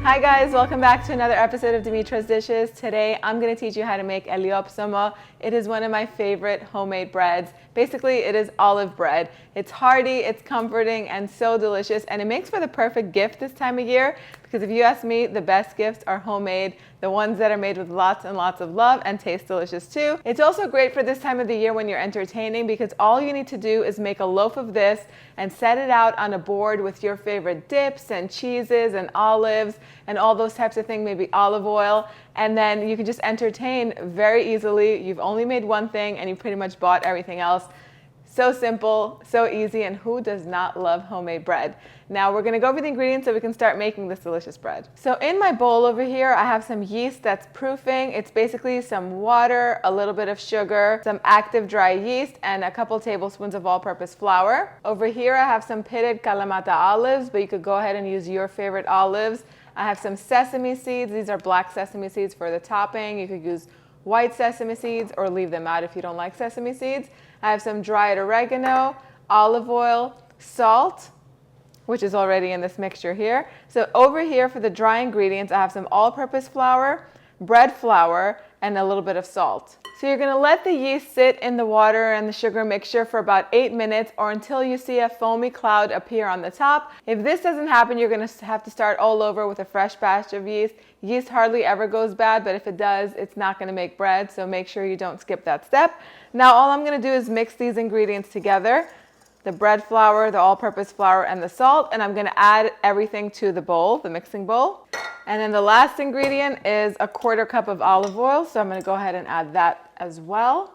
Hi guys, welcome back to another episode of Dimitra's Dishes. Today I'm going to teach you how to make Eliopsomo. It is one of my favorite homemade breads. Basically, it is olive bread. It's hearty, it's comforting, and so delicious, and it makes for the perfect gift this time of year because if you ask me, the best gifts are homemade, the ones that are made with lots and lots of love and taste delicious too. It's also great for this time of the year when you're entertaining because all you need to do is make a loaf of this and set it out on a board with your favorite dips and cheeses and olives and all those types of things, maybe olive oil, and then you can just entertain very easily. You've only made one thing and you pretty much bought everything else. So simple, so easy, and who does not love homemade bread? Now we're gonna go over the ingredients so we can start making this delicious bread. So in my bowl over here, I have some yeast that's proofing. It's basically some water, a little bit of sugar, some active dry yeast, and a couple tablespoons of all-purpose flour. Over here, I have some pitted Kalamata olives, but you could go ahead and use your favorite olives. I have some sesame seeds. These are black sesame seeds for the topping. You could use white sesame seeds or leave them out if you don't like sesame seeds. I have some dried oregano, olive oil, salt, which is already in this mixture here. So over here for the dry ingredients, I have some all-purpose flour, bread flour, and a little bit of salt. So you're gonna let the yeast sit in the water and the sugar mixture for about 8 minutes or until you see a foamy cloud appear on the top. If this doesn't happen, you're gonna have to start all over with a fresh batch of yeast. Yeast hardly ever goes bad, but if it does, it's not gonna make bread, so make sure you don't skip that step. Now all I'm gonna do is mix these ingredients together, the bread flour, the all-purpose flour, and the salt, and I'm gonna add everything to the bowl, the mixing bowl. And then the last ingredient is a 1/4 cup of olive oil, so I'm gonna go ahead and add that as well.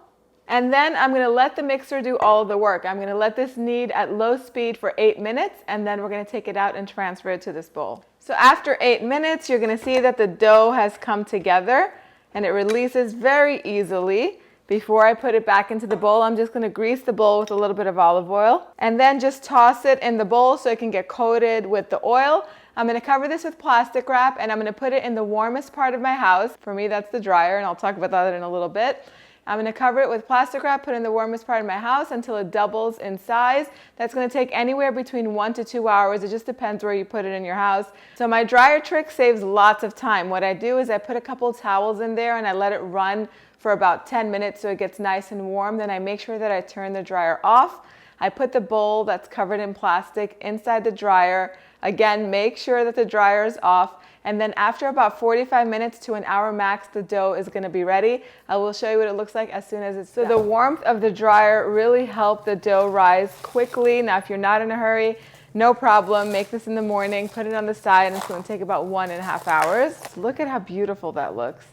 And then I'm gonna let the mixer do all of the work. I'm gonna let this knead at low speed for 8 minutes, and then we're gonna take it out and transfer it to this bowl. So after 8 minutes, you're gonna see that the dough has come together, and it releases very easily. Before I put it back into the bowl, I'm just gonna grease the bowl with a little bit of olive oil, and then just toss it in the bowl so it can get coated with the oil. I'm gonna cover this with plastic wrap, and I'm gonna put it in the warmest part of my house. For me, that's the dryer, and I'll talk about that in a little bit. I'm gonna cover it with plastic wrap, put it in the warmest part of my house until it doubles in size. That's gonna take anywhere between 1 to 2 hours. It just depends where you put it in your house. So my dryer trick saves lots of time. What I do is I put a couple towels in there and I let it run for about 10 minutes so it gets nice and warm. Then I make sure that I turn the dryer off. I put the bowl that's covered in plastic inside the dryer. Again, make sure that the dryer is off. And then after about 45 minutes to an hour max, the dough is gonna be ready. I will show you what it looks like as soon as it's done. So the warmth of the dryer really helped the dough rise quickly. Now, if you're not in a hurry, no problem. Make this in the morning, put it on the side, and it's gonna take about 1.5 hours. Look at how beautiful that looks.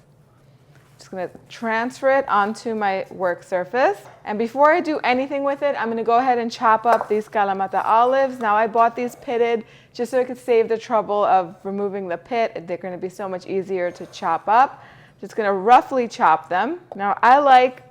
Just gonna transfer it onto my work surface. And before I do anything with it, I'm gonna go ahead and chop up these Kalamata olives. Now I bought these pitted just so I could save the trouble of removing the pit. They're gonna be so much easier to chop up. Just gonna roughly chop them. Now I like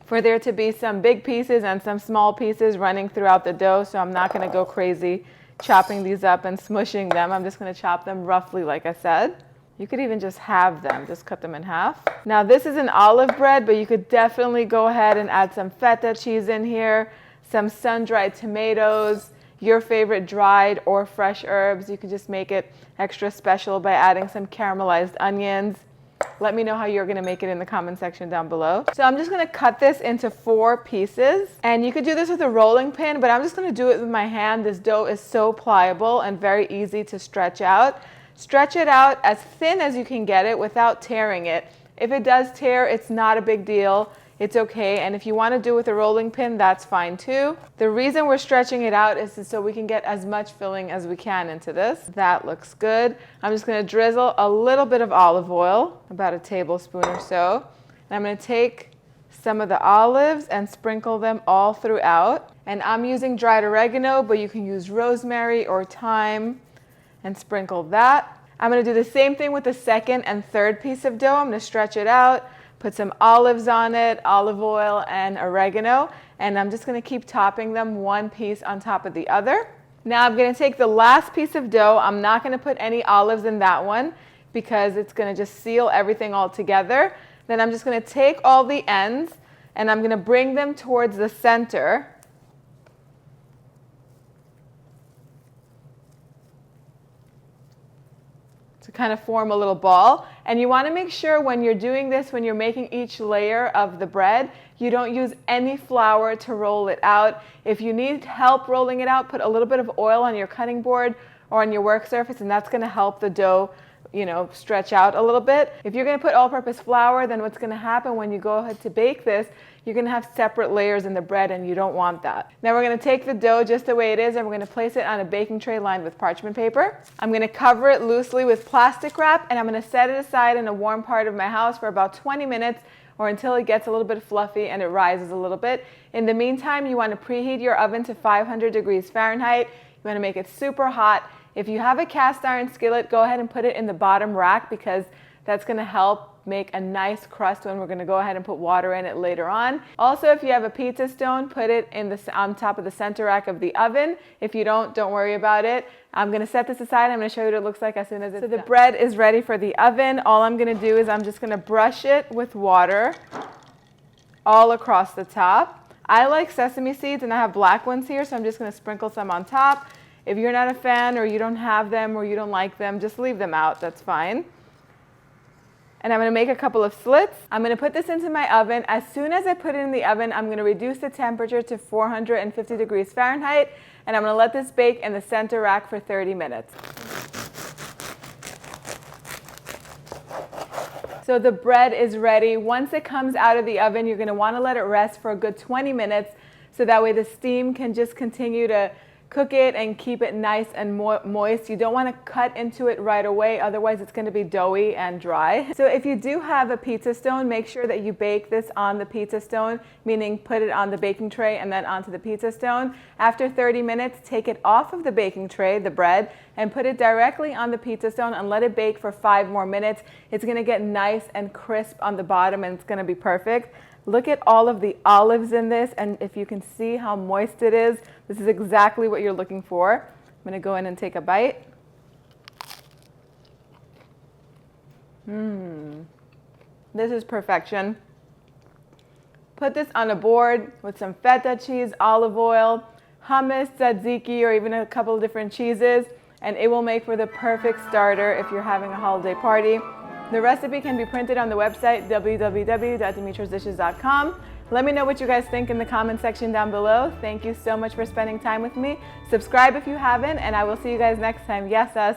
for there to be some big pieces and some small pieces running throughout the dough, so I'm not gonna go crazy chopping these up and smushing them. I'm just gonna chop them roughly like I said. You could even just have them, just cut them in half. Now this is an olive bread, but you could definitely go ahead and add some feta cheese in here, some sun-dried tomatoes, your favorite dried or fresh herbs. You could just make it extra special by adding some caramelized onions. Let me know how you're gonna make it in the comment section down below. So I'm just gonna cut this into 4 pieces. And you could do this with a rolling pin, but I'm just gonna do it with my hand. This dough is so pliable and very easy to stretch out. Stretch it out as thin as you can get it without tearing it. If it does tear, it's not a big deal. It's okay. And if you want to do it with a rolling pin, that's fine too. The reason we're stretching it out is so we can get as much filling as we can into this. That looks good. I'm just going to drizzle a little bit of olive oil, about a tablespoon or so. And I'm going to take some of the olives and sprinkle them all throughout. And I'm using dried oregano, but you can use rosemary or thyme and sprinkle that. I'm gonna do the same thing with the second and third piece of dough. I'm gonna stretch it out, put some olives on it, olive oil and oregano, and I'm just gonna keep topping them one piece on top of the other. Now I'm gonna take the last piece of dough. I'm not gonna put any olives in that one because it's gonna just seal everything all together. Then I'm just gonna take all the ends and I'm gonna bring them towards the center. to kind of form a little ball. And you want to make sure when you're doing this, when you're making each layer of the bread, you don't use any flour to roll it out. If you need help rolling it out, put a little bit of oil on your cutting board or on your work surface, and that's going to help the dough, you know, stretch out a little bit. If you're going to put all-purpose flour, then what's going to happen when you go ahead to bake this, you're going to have separate layers in the bread, and you don't want that. Now we're going to take the dough just the way it is, and we're going to place it on a baking tray lined with parchment paper. I'm going to cover it loosely with plastic wrap, and I'm going to set it aside in a warm part of my house for about 20 minutes or until it gets a little bit fluffy and it rises a little bit. In the meantime, you want to preheat your oven to 500 degrees Fahrenheit. You want to make it super hot. If you have a cast iron skillet, go ahead and put it in the bottom rack because that's going to help make a nice crust when we're going to go ahead and put water in it later on. Also, if you have a pizza stone, put it on top of the center rack of the oven. If you don't worry about it. I'm going to set this aside. I'm going to show you what it looks like as soon as it's done. So the bread is ready for the oven. All I'm going to do is I'm just going to brush it with water all across the top. I like sesame seeds and I have black ones here, so I'm just going to sprinkle some on top. If you're not a fan or you don't have them or you don't like them, just leave them out. That's fine. And I'm going to make a couple of slits. I'm going to put this into my oven. As soon as I put it in the oven, I'm going to reduce the temperature to 450 degrees Fahrenheit, and I'm going to let this bake in the center rack for 30 minutes. So the bread is ready. Once it comes out of the oven, you're going to want to let it rest for a good 20 minutes so that way the steam can just continue to cook it and keep it nice and moist. You don't want to cut into it right away, otherwise it's going to be doughy and dry. So if you do have a pizza stone, make sure that you bake this on the pizza stone, meaning put it on the baking tray and then onto the pizza stone. After 30 minutes, take it off of the baking tray, the bread, and put it directly on the pizza stone and let it bake for 5 more minutes. It's going to get nice and crisp on the bottom and it's going to be perfect. Look at all of the olives in this, and if you can see how moist it is, this is exactly what you're looking for. I'm going to go in and take a bite. This is perfection. Put this on a board with some feta cheese, olive oil, hummus, tzatziki, or even a couple of different cheeses, and it will make for the perfect starter if you're having a holiday party. The recipe can be printed on the website www.dimitrasdishes.com. Let me know what you guys think in the comment section down below. Thank you so much for spending time with me. Subscribe if you haven't, and I will see you guys next time. Yes, us.